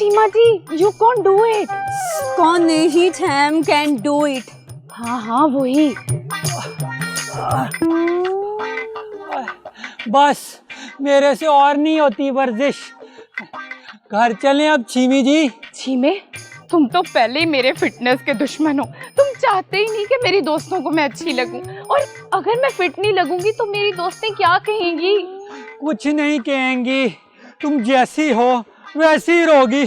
Cheema ji, you can't do it. कौन नहीं छैम can do it. हाँ वही। बस मेरे से और नहीं होती वर्जिश। घर चलें अब छीमी जी। छीमे, तुम तो पहले ही मेरे फिटनेस के दुश्मन हो। तुम चाहते ही नहीं कि मेरी दोस्तों को मैं अच्छी लगूं, और अगर मैं फिट नहीं लगूंगी तो मेरी दोस्तें क्या कहेंगी? कुछ नहीं कहेंगी, तुम जैसी हो वैसी ही रहोगी।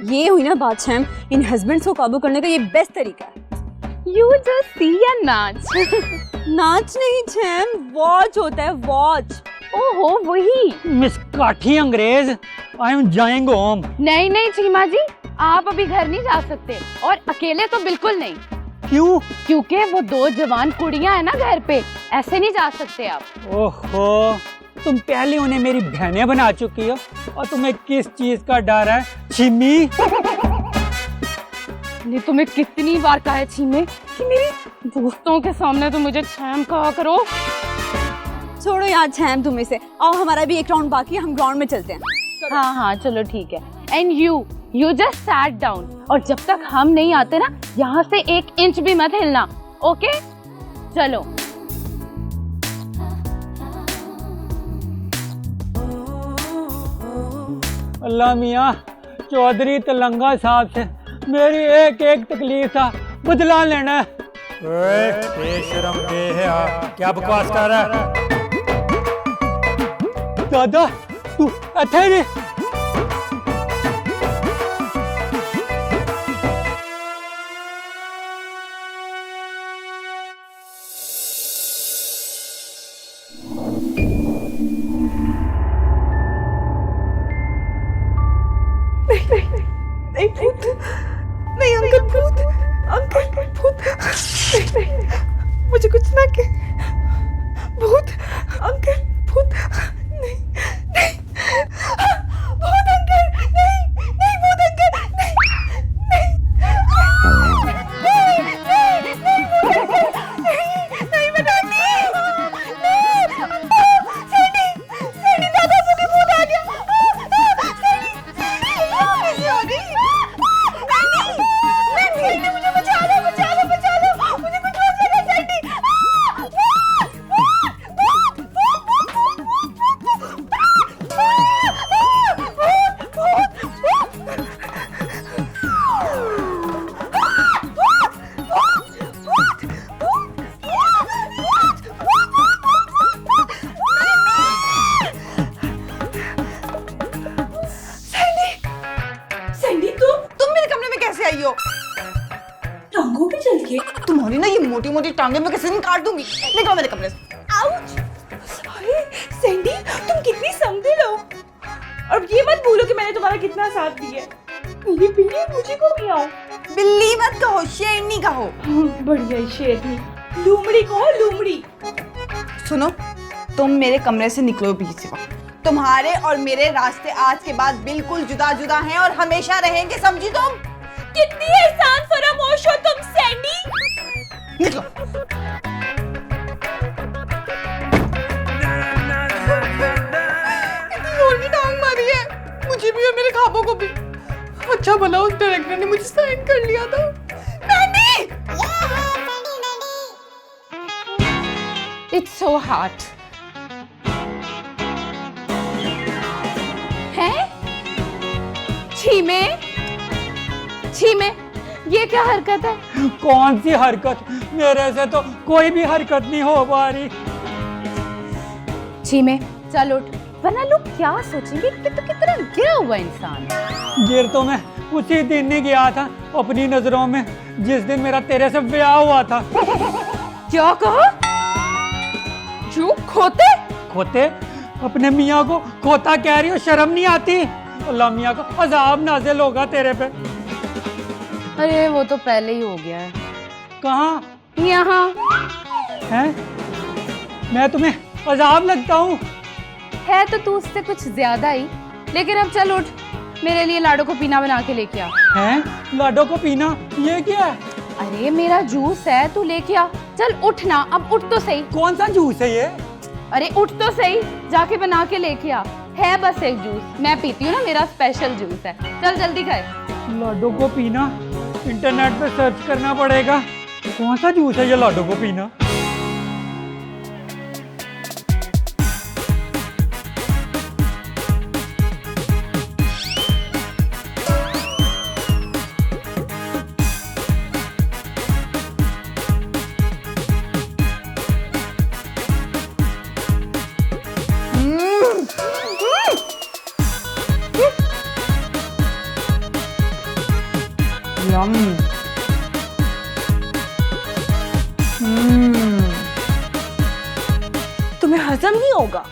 ये हुई ना बात छैम, इन हस्बैंड्स को काबू करने का ये बेस्ट तरीका है। You just see या नाच। नाच नहीं छैम, वॉच होता है वॉच। ओहो वही। मिस काठी अंग्रेज, आई एम जाइंग होम। नहीं नहीं चीमा जी, आप अभी घर नहीं जा सकते, और अकेले तो बिल्कुल नहीं। क्यों? क्योंकि वो 2 जवान कुड़ियां हैं ना घर पे, ऐसे नहीं जा सकते आप। ओहो, तुम पहले उन्हें मेरी बहनें बना चुकी हो, और तुम्हें किस चीज का डर है छिमी? ने तुम्हें कितनी बार कहा है छीमे कि मेरी दोस्तों के सामने तो मुझे छैम कहा करो। छोड़ो यार छैम तुम इसे, आओ हमारा भी एक राउंड बाकी है, हम ग्राउंड में चलते हैं। हाँ हाँ चलो ठीक है। And you just sat down, और जब तक हम नहीं आते ना, यहाँ से 1 इंच भी मत हिलना, ओके? चलो। अल्लाह मियाँ, चौधरी तेलंगा साहब से मेरी एक एक तकलीफ का बदला लेना है। बेशरम बेहया, क्या बकवास कर रहा है? दादा तू इत्थे जी। नहीं भूत, नहीं अंकल भूत, अंकल भूत, नहीं, मुझे कुछ ना के भूत, अंकल भूत, नहीं नहीं भूत अंकल, नहीं नहीं भूत अंकल, नहीं नहीं नहीं भूत अंकल, नहीं बताती, सैनी सैनी दादा मुझे भूत आ गया, मुझे बचा लो बचा लो बचा लो, मुझे कुछ हो जाएगा सैनी। सैनी तुम मेरे कमरे में कैसे आई हो? टांगों पे चल के? तुम्हारी ना ये मोटी मोटी टांगे मैं किसी दिन काट दूंगी। निकलो मेरे कमरे से। आउच! अरे सैंडी, तुम कितनी समझे हो। और ये मत भूलो कि मैंने तुम्हारा कितना साथ दिया है। मेरी बिल्ली मुझे को भी आओ। बिल्ली मत कहो, शेरनी कहो। बढ़िया शेरनी। लूमड़ी कहो, लूमड़ी। सुनो, तुम मेरे कमरे से निकलो बीच से। तुम्हारे और मेरे रास्ते आज के बाद बिल्कुल जुदा जुदा हैं और हमेशा रहेंगे, समझी तुम? कितनी एहसान फरामोश हो तुम सैनी। निकलो। कितनी जोर की टांग मारी है, मुझे भी और मेरे ख्वाबों को भी। अच्छा भला उस डायरेक्टर ने मुझे साइन कर लिया था। मैंडी! It's so hot. हैं? छीमे, छीमे, ये क्या हरकत है? कौन सी हरकत? मेरे से तो कोई भी हरकत नहीं हो पा रही। छीमे, चल उठ, वरना लोग क्या सोचेंगे कि तू कितना गिरा हुआ इंसान। गिर तो मैं उसी दिन ही गया था अपनी नजरों में, जिस दिन मेरा तेरे से ब्याह हुआ था। क्या कहा? जो खोते? खोते? अपने मियाँ को खोता कह रही हो, शर्म नहीं आती? अल्लाह मियाँ का अजाब नाज़िल होगा तेरे पे। अरे वो तो पहले ही हो गया है। कहाँ? यहाँ। हैं? मैं तुम्हें अजाब लगता हूँ? है तो तू उससे कुछ ज्यादा ही, लेकिन अब चल उठ, मेरे लिए लाडो को पीना बना के लेके आ। हैं? लाडो को पीना? ये क्या है? अरे मेरा जूस है, तू लेके आ। चल उठ ना, अब उठ तो सही। कौन सा जूस है ये? अरे उठ तो सही, जाके बना के लेके आ। है बस एक जूस, मैं पीती हूँ ना, मेरा स्पेशल जूस है। चल जल्दी खाए। लाडो को पीना इंटरनेट पे सर्च करना पड़ेगा, कौन सा जूस है ये लाडो को पीना। यम। तुम्हें हजम नहीं होगा।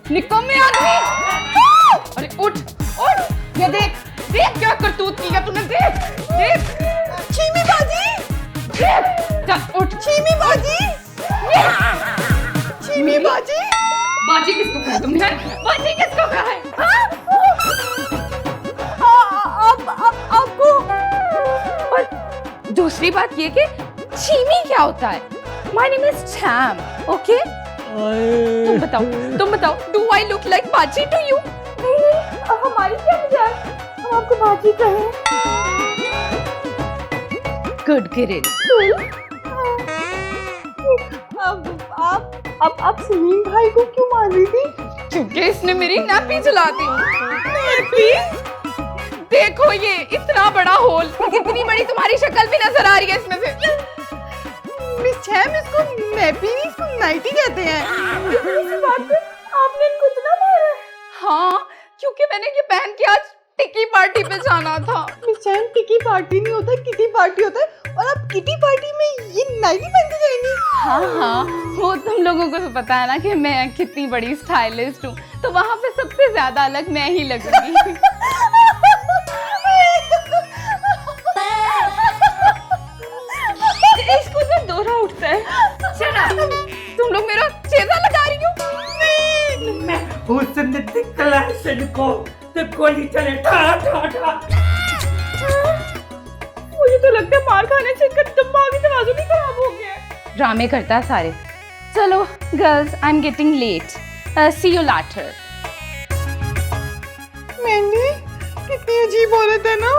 निकम्मे आदमी! अरे उठ उठ, ये देख देख क्या करतूत की है तूने, देख देख। चीमी बाजी, देख चल उठ। चीमी बाजी, चीमी बाजी। बाजी किसको कहा तुमने? बाजी किसको कहा है? आपको। और दूसरी बात ये कि चीमी क्या होता है? My name is charm, okay? तुम बताओ, डू आई लुक लाइक बाजी टू यू? हमारी क्या मजाल, हम आपको बाजी कहें। गुड किरण। अब आप सलीम भाई को क्यों मार रही थी? क्योंकि इसने मेरी नैपी जला दी। नैपी? देखो ये इतना बड़ा होल, कितनी बड़ी तुम्हारी शक्ल भी नजर आ रही है इसमें से। मिस चैम, इसको नैपी नहीं, इसको नाइटी कहते हैं। इस बात पे आपने इनको इतना मारा? हाँ, क्योंकि मैंने ये पहन के आज टिकी पार्टी पे जाना था। मिस चैम, टिकी पार्टी नहीं होता, किटी पार्टी होता है। और आप किटी पार्टी में ये नाइटी पहन के जाएंगी? हाँ, वो तुम लोगों को तो पता है ना कि मैं कितनी बड़ी स्टाइलिस्ट हूँ, तो वहाँ पे सबसे ज्यादा अलग मैं ही लगूंगी। इसको तो दोहरा उठता है। चला, तुम लोग मेरा चेहरा लगा रही हो। मैं हुस्न दिखलासन को तो गोली चले ठा ठा ठा। मुझे तो लगता है मार खाने से इसका दिमाग ही तवाज़ुन ही खराब हो गया है। ड्रामे करता है सारे। चलो girls, I am getting late, see you later. मैंने कितनी अजीब औरत है ना,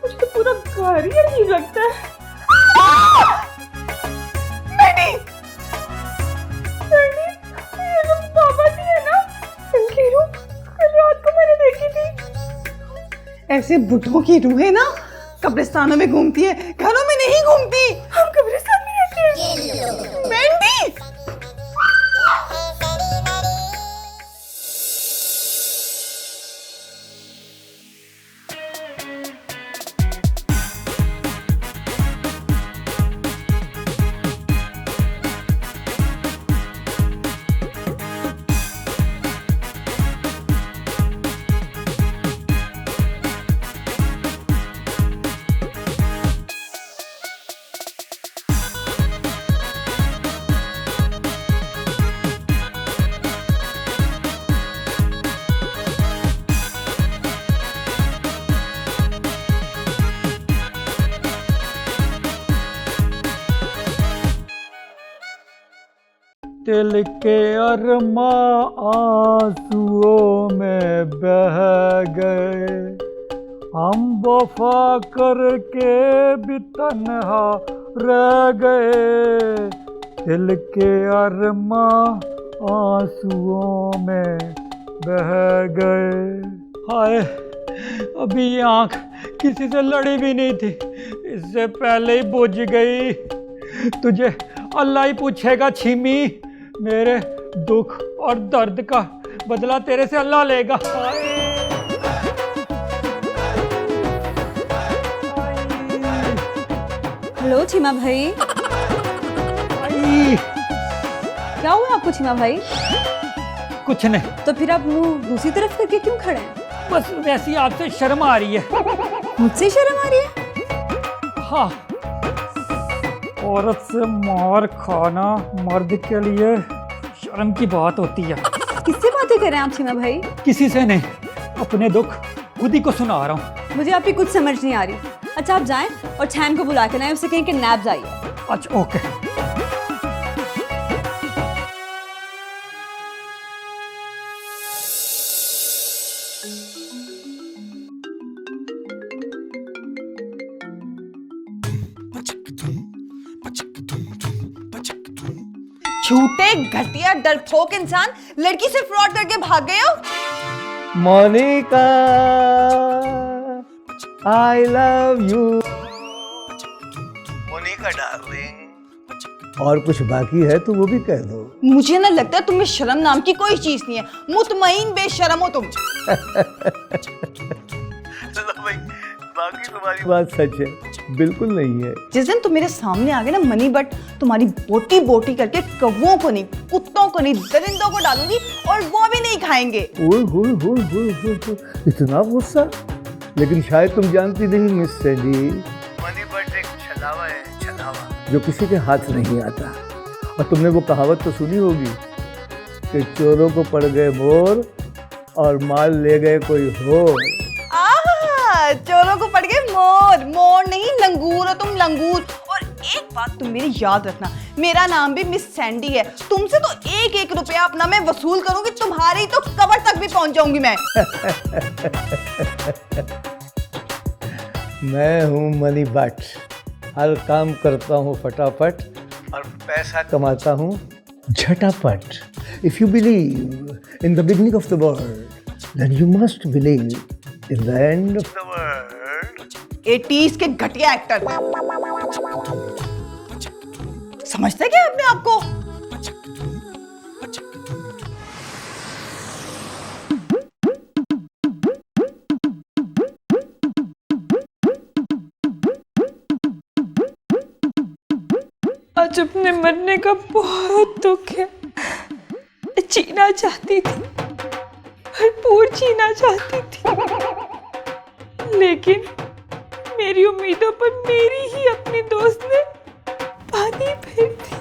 मुझे तो पूरा घर ही अजीब लगता है। मैंने ये तो पापा जी है ना, इनकी रूह कल रात को मैंने देखी थी। ऐसे बुढ़ों की रूहें ना कब्रिस्तानों में घूमती है, घरों में नहीं घूमती। हम कब्रिस्तान में रहते हैं। मैंडी, दिल के अरमा आंसुओं में बह गए, हम वफा करके भी तन्हा रह गए। दिल के अरमा आंसुओं में बह गए। हाय, अभी ये आँख किसी से लड़ी भी नहीं थी, इससे पहले ही बुझ गई। तुझे अल्लाह ही पूछेगा छीमी, मेरे दुख और दर्द का बदला तेरे से अल्लाह लेगा। हेलो चीमा भाई। क्या हुआ आपको चीमा भाई? कुछ नहीं। तो फिर आप मुंह दूसरी तरफ करके क्यों खड़े हैं? बस वैसी आपसे शर्म आ रही है। मुझसे शर्म आ रही है? हाँ, औरत से मार खाना मर्द के लिए शर्म की बात होती है। किससे बातें कर रहे हैं आप सीमा भाई? किसी से नहीं, अपने दुख खुद ही को सुना रहा हूँ। मुझे आपकी कुछ समझ नहीं आ रही। अच्छा आप जाएं और छैन को बुला के लाएं, उससे कहें कि नैप जाइए। अच्छा ओके। झूठे घटिया डरपोक इंसान, लड़की से फ्रॉड करके भाग गए हो। Monica I love you. Monica darling, और कुछ बाकी है तो वो भी कह दो। मुझे ना लगता है तुम्हें शर्म नाम की कोई चीज नहीं है, मुतमईन बेशर्म हो तुम। चलो भाई, बाकी तुम्हारी बात सच है, बिल्कुल नहीं है। जिस दिन तुम मेरे सामने आ गए ना मनी बट, तुम्हारी बोटी बोटी करके कौवों को नहीं, कुत्तों को नहीं, दरिंदों को डालूंगी और वो भी नहीं खाएंगे। ओए होए होए होए होए होए, इतना गुस्सा? लेकिन शायद तुम जानती नहीं मिस सैंडी, मनी बट एक छलावा है, छलावा जो किसी के हाथ नहीं आता। और तुमने वो कहावत तो सुनी होगी कि चोरों को पड़ गए मोर और माल ले गए कोई और। चोरों को पड़ गए मोर, मोर नहीं लंगूर हो तुम, लंगूर। और एक बात तुम मेरी याद रखना, मेरा नाम भी मिस सैंडी है। तुमसे तो एक एक रुपया अपना मैं वसूल करूंगी, तुम्हारी तो कब्र तक भी पहुंच जाऊंगी मैं। मैं हूँ मनी बट, हर काम करता हूँ फटाफट और पैसा कमाता हूँ झटापट। If you believe in the beginning of the world, then you must believe in the end of the world. 80s के घटिया एक्टर, समझते क्या अपने आप को? आज अपने मरने का बहुत दुख है। जीना चाहती थी, भरपूर जीना चाहती थी, लेकिन मेरी उम्मीदों पर मेरी ही अपनी दोस्त ने पानी फेर दी।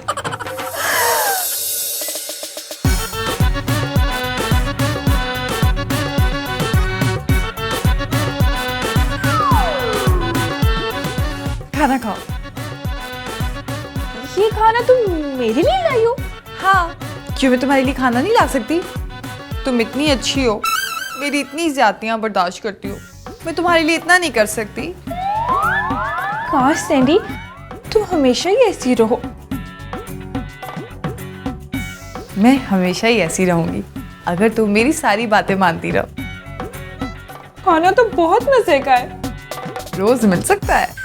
खाना खाओ। ये खाना तुम मेरे लिए लाई हो? हाँ, क्यों मैं तुम्हारे लिए खाना नहीं ला सकती? तुम इतनी अच्छी हो, मेरी इतनी ज्यादतियां बर्दाश्त करती हो, मैं तुम्हारे लिए इतना नहीं कर सकती? काश सैंडी तुम हमेशा ही ऐसी रहो। मैं हमेशा ही ऐसी रहूंगी अगर तुम मेरी सारी बातें मानती रहो। खाना तो बहुत मजे का है। रोज मिल सकता है।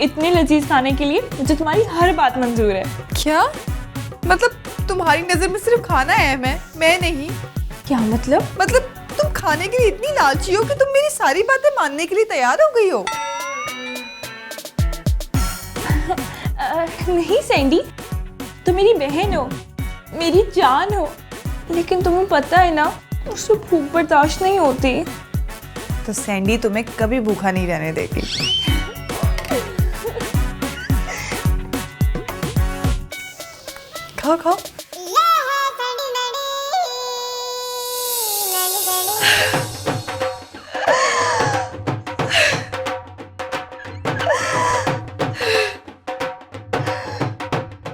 इतने लजीज खाने के लिए मुझे तुम्हारी हर बात मंजूर है। क्या मतलब तुम्हारी नजर में सिर्फ खाना है, मैं नहीं? क्या मतलब? मतलब तुम खाने के लिए इतनी लालची हो कि तुम मेरी सारी बातें मानने के लिए तैयार हो गई हो? नहीं सैंडी, तुम मेरी बहन हो, मेरी जान हो, लेकिन तुम्हें पता है ना उससे भूख बर्दाश्त नहीं होती। तो सैंडी तुम्हें कभी भूखा नहीं रहने देगी। खाओ खाओ।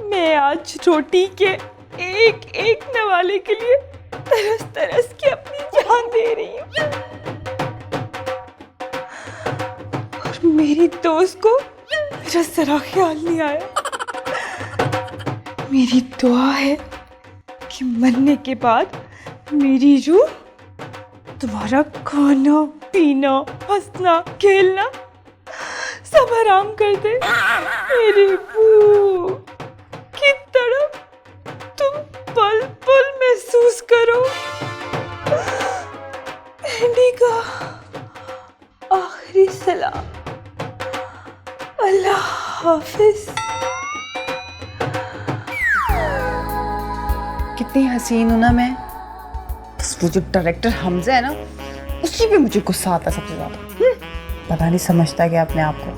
मैं आज रोटी के एक एक नवाले के लिए तरस तरस के अपनी जान दे रही हूँ। और मेरी दोस्त को मेरा जरा ख्याल नहीं आया। मेरी दुआ है कि मरने के बाद मेरी रूह तुम्हारा खाना पीना हंसना खेलना सब आराम कर दे। मेरी बू की तड़प तुम पल पल महसूस करो। एंडी का आखिरी सलाम। अल्लाह हाफिज। कितनी हसीन हूं ना मैं। बस वो जो डायरेक्टर हमजा है ना, उसी पे मुझे गुस्सा आता है सबसे ज्यादा। पता नहीं समझता क्या अपने आप को।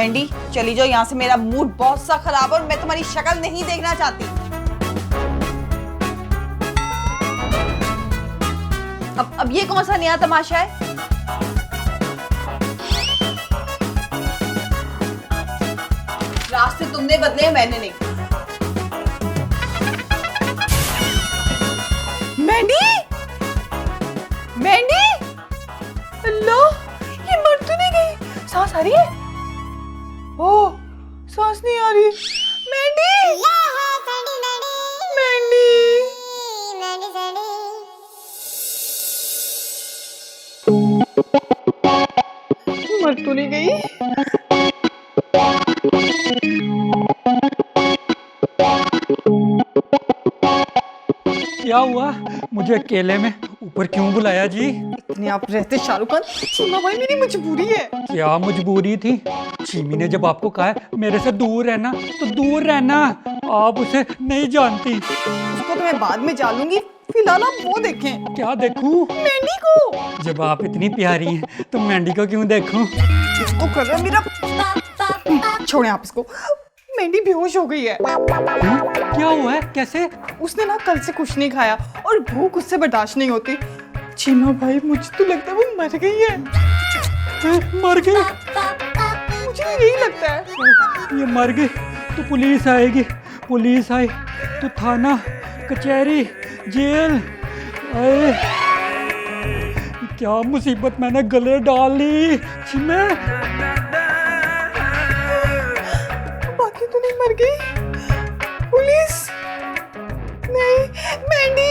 मैंडी चली जाओ यहाँ से, मेरा मूड बहुत सा खराब है और मैं तुम्हारी शक्ल नहीं देखना चाहती। अब ये कौन सा नया तमाशा है? रास्ते तुमने बदले, मैंने नहीं। मैंडी, मैंडी, अल्लाह, ये मर तो नहीं गई? सांस आ रही है? ओह, सांस नहीं आ रही। मैंडी, मैंडी, मर तो नहीं गई? क्या हुआ? मुझे अकेले में ऊपर क्यों बुलाया जी? इतने आप रहते शाहरुख खान। चीमा भाई मेरी मजबूरी है। क्या मजबूरी थी? चीमी ने जब आपको कहा है मेरे से दूर रहना तो दूर रहना, आप उसे नहीं जानती। उसको तो मैं बाद में जान लूंगी, फिलहाल आप वो देखें। क्या देखूं? मैंडी को। जब आप इतनी प्यारी हैं तो मैंडी को क्यों देखूं? इसको कर रहा है मेरा। छोड़े आप इसको। मैंडी बेहोश हो गई है। क्या हुआ है? कैसे? उसने ना कल से कुछ नहीं खाया और भूख उससे बर्दाश्त नहीं होती। चीमा भाई मुझे तो लगता है वो मर गई है। मर गई? मुझे भी यही लगता है। ये मर गई तो पुलिस आएगी, पुलिस आई तो थाना, कचहरी, जेल। अरे क्या मुसीबत मैंने गले डाल ली। चिम्मे बाकी तो नहीं मर गई? पुलिस नहीं। मैंडी,